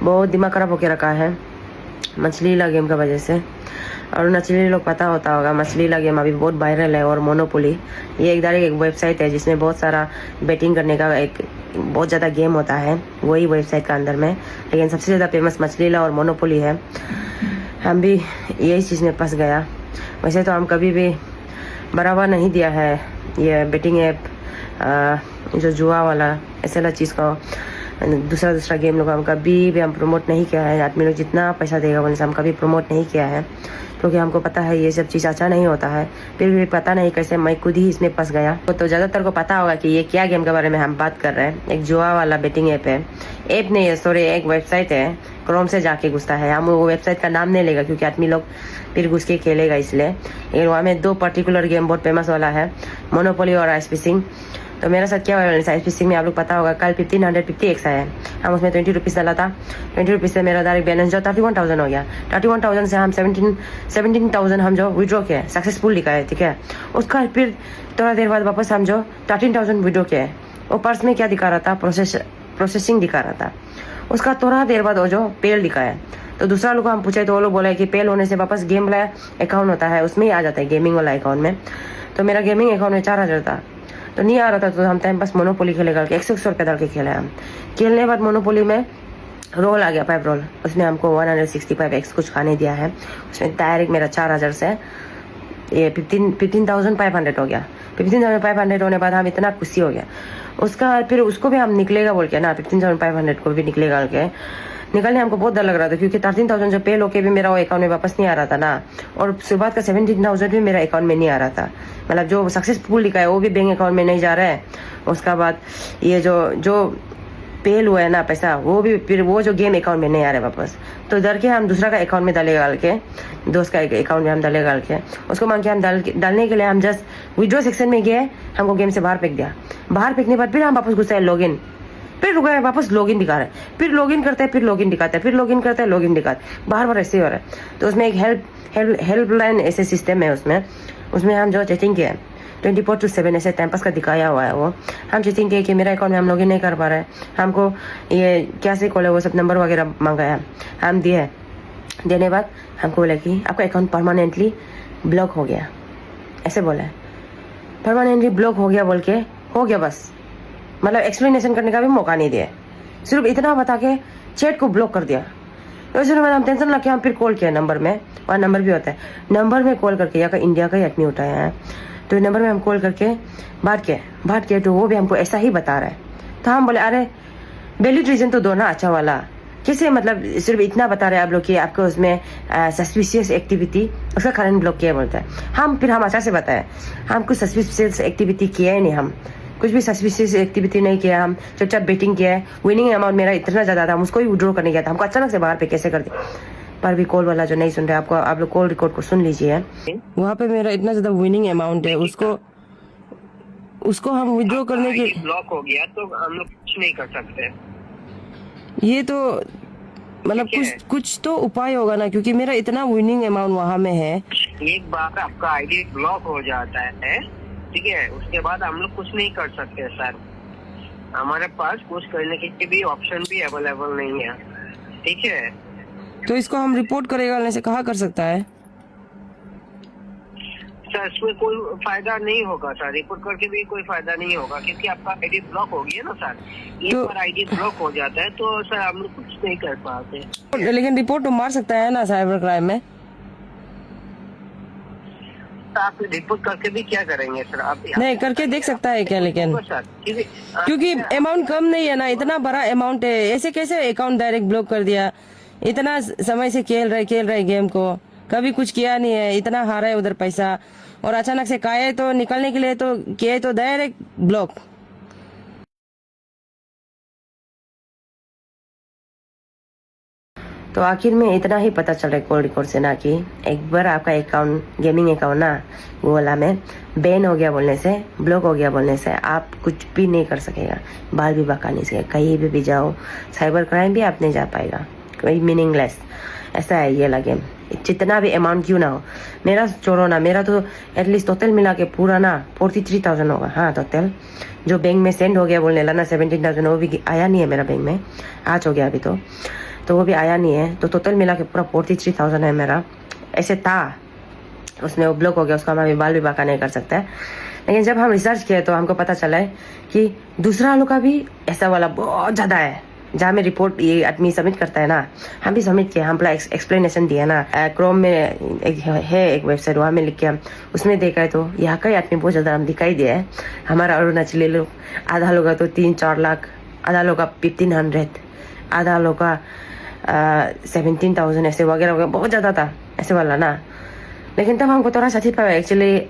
बहुत दिमाग खराब होके रखा है मछलीला गेम का वजह से। और नचली लोग पता होता होगा, मछलीला गेम अभी बहुत वायरल है। और मोनोपोली ये एक वेबसाइट है जिसमें बहुत सारा बेटिंग करने का एक बहुत ज़्यादा गेम होता है, वही वेबसाइट का अंदर में। लेकिन सबसे ज़्यादा फेमस मछलीला और मोनोपोली है। हम भी यही चीज़ में फंस गया। वैसे तो हम कभी भी बढ़ावा नहीं दिया है ये बेटिंग ऐप, जो जुआ वाला ऐसा वाला चीज़ को, दूसरा गेम लोग हम कभी भी हम प्रमोट नहीं किया है। आदमी लोग जितना पैसा देगा बोले से हम कभी प्रमोट नहीं किया है, क्योंकि हमको पता है ये सब चीज़ अच्छा नहीं होता है। फिर भी पता नहीं कैसे मैं खुद ही इसमें फंस गया। तो ज़्यादातर को पता होगा कि ये क्या गेम के बारे में हम बात कर रहे हैं। एक जुआ वाला बेटिंग ऐप है, ऐप नहीं है सॉरी, एक वेबसाइट है। क्रोम से जाके घुसता है, हम वो वेबसाइट का नाम नहीं लेगा क्योंकि आदमी लोग फिर घुस के खेलेगा इसलिए। लेकिन वहाँ में 2 पर्टिकुलर गेम बहुत फेमस वाला है, मोनोपोली और आइस फिशिंग। तो मेरा साथ क्या हुआ आइस फिशिंग में आप लोग पता होगा, कल 1550 आया है। हम उसमें 20 रुपीज़ डाला था। 20 रुपीज़ से मेरा डायरेक्ट बैलेंस जो 31,000 हो गया। 31,000 से हम 17,000 हम जो विड्रॉ किए, सक्सेसफुल लिखा है, ठीक है। उसका फिर थोड़ा देर बाद वापस हम जो 13,000 विड्रॉ किए, वो पर्स में क्या दिखा रहा था, प्रोसेसिंग दिखा रहा था। उसका थोड़ा देर बाद वो जो पेल दिखा है। तो दूसरा लोग को हम पूछे तो वो लोग बोले कि पेल होने से वापस गेम वाला अकाउंट होता है, उसमें ही आ जाता है गेमिंग वाला अकाउंट में। तो मेरा गेमिंग अकाउंट में 4,000 था, तो नहीं आ रहा था। तो हम टाइम पास मोनोपोली खेले करके 100 रुपये डाल के खेला हम। खेलने के बाद मोनोपोली में रोल आ गया, 5 रोल। उसमें हमको 165x कुछ खाने दिया है। उसमें डायरेक्ट मेरा 4,000 से ये 15,500 हो गया। 15,500 होने बाद हम इतना खुशी हो गया। उसका फिर उसको भी हम निकलेगा बोल के ना, 15,500 को भी निकलेगा बोल के निकलने हमको बहुत डर लग रहा था, क्योंकि 13,000 जो पेल होके भी मेरा वो अकाउंट में वापस नहीं आ रहा था ना। और शुरुआत का 17,000 भी मेरा अकाउंट में नहीं आ रहा था, मतलब जो सक्सेसफुल लिखा है वो भी बैंक अकाउंट में नहीं जा रहा है। उसका बाद ये जो पेल हुआ है ना पैसा, वो भी फिर वो जो गेम अकाउंट में नहीं आ रहा है वापस। तो डर के हम दूसरा का अकाउंट में डाले डाल के, दोस्त का अकाउंट में हम डाले डाल के, उसको मांग के हम डालने के लिए हम जस्ट विड्रॉ सेक्शन में गए, हमको गेम से बाहर फेंक दिया। बाहर फेंकने के बाद फिर हम वापस घुसे लॉगिन, फिर रुका वापस लॉगिन दिखा रहा है, फिर लॉगिन करते हैं, फिर लॉगिन दिखाता है, फिर लॉगिन करता है, लॉगिन दिखाता है, बार बार ऐसे ही हो रहा है। तो उसमें एक हेल्पलाइन ऐसे सिस्टम है उसमें हम जो चेकिंग किया 24/7 ऐसे टाइम पास का दिखाया हुआ है। वो हम चेकिंग किए कि मेरा अकाउंट में हम लॉगिन नहीं कर पा रहे हैं, हमको ये क्या से कॉल है वो सब नंबर वगैरह मांगा है, हम दिए। देने बाद हमको बोला कि आपका अकाउंट परमानेंटली ब्लॉक हो गया, ऐसे बोला है। परमानेंटली ब्लॉक हो गया बोल के हो गया बस, मतलब एक्सप्लेनेशन करने का भी मौका नहीं दिया, सिर्फ इतना बता के चैट को ब्लॉक कर दिया। तो इसलिए हम टेंशन लग के हम फिर कॉल किया नंबर में, वहाँ नंबर भी होता है, नंबर में कॉल करके, या इंडिया का ही आदमी उठाया है, तो नंबर में हम कॉल करके बात किया तो वो भी हमको ऐसा ही बता रहा है। तो हम बोले अरे वैलिड रीजन तो दो ना अच्छा वाला, कैसे मतलब सिर्फ इतना बता रहे हैं आप लोग कि आपको उसमें सस्पिशियस एक्टिविटी, उसका कारण ब्लॉक किया बोलता है। हम अच्छा से बताए हम कुछ सस्पिशियस एक्टिविटी किया ही नहीं, हम कुछ भी सस्पिशियस एक्टिविटी नहीं किया, हम चुपचाप बेटिंग किया है। विनिंग अमाउंट मेरा इतना ज़्यादा था, हम उसको ही विड्रॉ करने गया था, हमको अचानक से बाहर पे कैसे कर दिया। पर भी कॉल वाला जो नहीं सुन रहे, आप लोग कॉल रिकॉर्ड को सुन लीजिए। वहाँ पे मेरा इतना ज़्यादा विनिंग अमाउंट है, उसको हम विड्रॉ करने के ब्लॉक हो गया तो हम लोग कुछ नहीं कर सकते। ये तो मतलब कुछ तो उपाय होगा ना, क्योंकि मेरा इतना विनिंग अमाउंट वहाँ में है। एक बार आपका आईडी ब्लॉक हो जाता है, ठीक है, उसके बाद हम लोग कुछ नहीं कर सकते सर। हमारे पास कुछ करने के भी ऑप्शन भी अवेलेबल नहीं है, ठीक है। तो इसको हम रिपोर्ट करेगा नहीं से कहाँ कर सकता है सर? इसमें कोई फायदा नहीं होगा सर, रिपोर्ट करके भी कोई फायदा नहीं होगा, क्योंकि आपका आईडी ब्लॉक हो गया ना सर। एक बार आईडी ब्लॉक हो जाता है तो सर हम लोग कुछ नहीं कर पाते। लेकिन रिपोर्ट तो मार सकता है ना साइबर क्राइम में। आप रिपोर्ट करके भी क्या करेंगे सर? आप नहीं करके देख सकता है क्या, लेकिन क्योंकि अमाउंट कम नहीं है ना, इतना बड़ा अमाउंट है, ऐसे कैसे अकाउंट डायरेक्ट ब्लॉक कर दिया। इतना समय से खेल रहे गेम को, कभी कुछ किया नहीं है, इतना हारा है उधर पैसा, और अचानक से काहे तो निकलने के लिए तो किए तो डायरेक्ट ब्लॉक। तो आखिर में इतना ही पता चल रहा है कॉल रिकॉर्ड से ना, कि एक बार आपका अकाउंट गेमिंग अकाउंट ना वो वाला में बैन हो गया बोलने से, ब्लॉक हो गया बोलने से आप कुछ भी नहीं कर सकेगा, बाल भी बका नहीं सकेगा, कहीं भी जाओ साइबर क्राइम भी आप नहीं जा पाएगा, कोई मीनिंगलेस ऐसा है ये लगे। जितना भी अमाउंट क्यों ना हो, मेरा छोड़ो ना, मेरा तो एटलीस्ट टोटल मिला के पूरा ना 43,000 होगा। हाँ टोटल जो बैंक में सेंड हो गया बोलने ला ना 17,000, वो भी आया नहीं है मेरा बैंक में, आज हो गया अभी तो तो वो भी आया नहीं है। तो टोटल मिला के पूरा 43,000 है मेरा। ऐसे था, उसमें वो ब्लॉक हो गया, उसका हम अभी बाल भी बाका नहीं कर सकते। लेकिन जब हम रिसर्च किए तो हमको पता चला है कि दूसरा लोग का भी ऐसा वाला बहुत ज़्यादा है। जहाँ में रिपोर्ट ये आदमी सबमिट करता है ना, हम भी सबमिट किए, हम पूरा एक्सप्लेनेशन दिया ना। क्रोम में एक वेबसाइट, वहाँ में लिख के उसमें देखा है तो यहाँ का ही आदमी बहुत ज़्यादा हम दिखाई दिया है। हमारा अरुणाचली लोग आधा लोग का तो 3-4 लाख, आधा लोग का 1500, आधा लोग का 17,000 ऐसे वगैरह वगैरह, बहुत ज़्यादा था ऐसे वाला ना। लेकिन तब हमको थोड़ा सा पाया एक्चुअली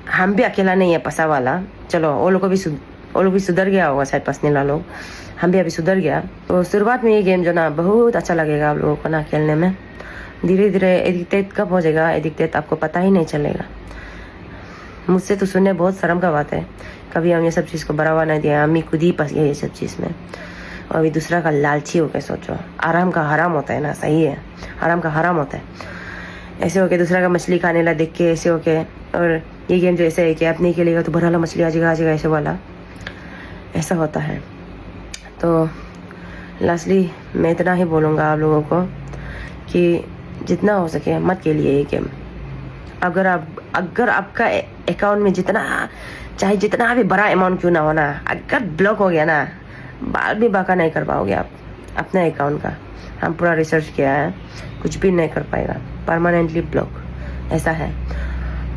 हम भी अकेला नहीं है फंसा वाला। चलो वो लोग भी सुधर गया होगा शायद, पसने वाला लोग, हम भी अभी सुधर गया। तो शुरुआत में ये गेम जो ना बहुत अच्छा लगेगा आप लोगों को ना खेलने में। धीरे धीरे एडिक्टेड कब हो जाएगा, एडिक्टेड आपको पता ही नहीं चलेगा। मुझसे तो सुनने बहुत शर्म का बात है, कभी हम ये सब चीज़ को बढ़ावा नहीं दिया, हम ही खुद ही फंस गए ये सब चीज़ में। और अभी दूसरा का लालची हो के सोचो, आराम का हराम होता है ना, सही है, आराम का हराम होता है। ऐसे होके दूसरा का मछली खाने ला देख के ऐसे होके, और ये गेम जो ऐसे है कि आप नहीं खेलेगा तो भरा मछली आ जाएगा ऐसे वाला, ऐसा होता है। तो लास्टली मैं इतना ही बोलूँगा आप लोगों को कि जितना हो सके मत खेलिए ये गेम। अगर आपका अकाउंट में चाहे जितना भी बड़ा अमाउंट क्यों ना हो ना, अगर ब्लॉक हो गया ना, बाल भी बाका नहीं कर पाओगे आप अपने अकाउंट का। हम पूरा रिसर्च किया है, कुछ भी नहीं कर पाएगा, परमानेंटली ब्लॉक ऐसा है।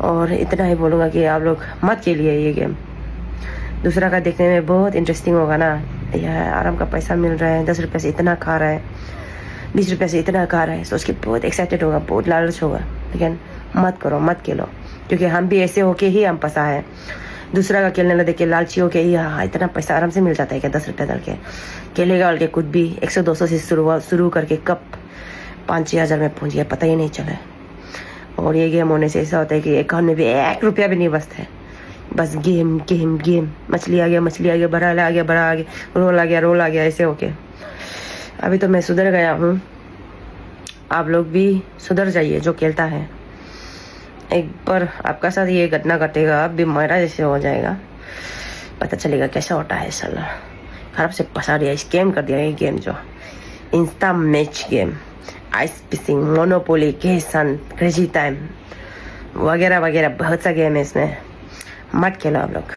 और इतना ही बोलूँगा कि आप लोग मत खेलिए ये गेम। दूसरा का देखने में बहुत इंटरेस्टिंग होगा ना, यह आराम का पैसा मिल रहा है, 10 रुपये से इतना खा रहा है, 20 रुपये से इतना खा रहा है, सोच के बहुत एक्साइटेड होगा, बहुत लालच होगा। लेकिन मत करो, मत खेलो, क्योंकि हम भी ऐसे होके ही हम फंसा है। दूसरा का खेलने लगे के लालची होके ही, हाँ इतना पैसा आराम से मिल जाता है क्या, 10 रुपये डाल के खेलेगा और के खुद भी 100-200 से शुरू करके कब 5-6 हज़ार में पहुँच गया पता ही नहीं चला। और ये गेम होने से ऐसा होता है कि अकाउंट में भी 1 रुपया भी नहीं बचता है, बस गेम गेम गेम। मछली आ गया, बड़ा आ गया, रोल आ गया ऐसे होके। अभी तो मैं सुधर गया हूँ, आप लोग भी सुधर जाइए जो खेलता है। एक बार आपका साथ ये घटना घटेगा, आप भी मेरा जैसे हो जाएगा, पता चलेगा कैसा होता है। साला खराब से फंसा दिया, स्कैम कर दिया ये गेम, जो Insta match game, ice fishing, monopoly, केसन, क्रेजी टाइम वगैरह वगैरह बहुत सा गेम है इसमें। मत खेलो आप लोग।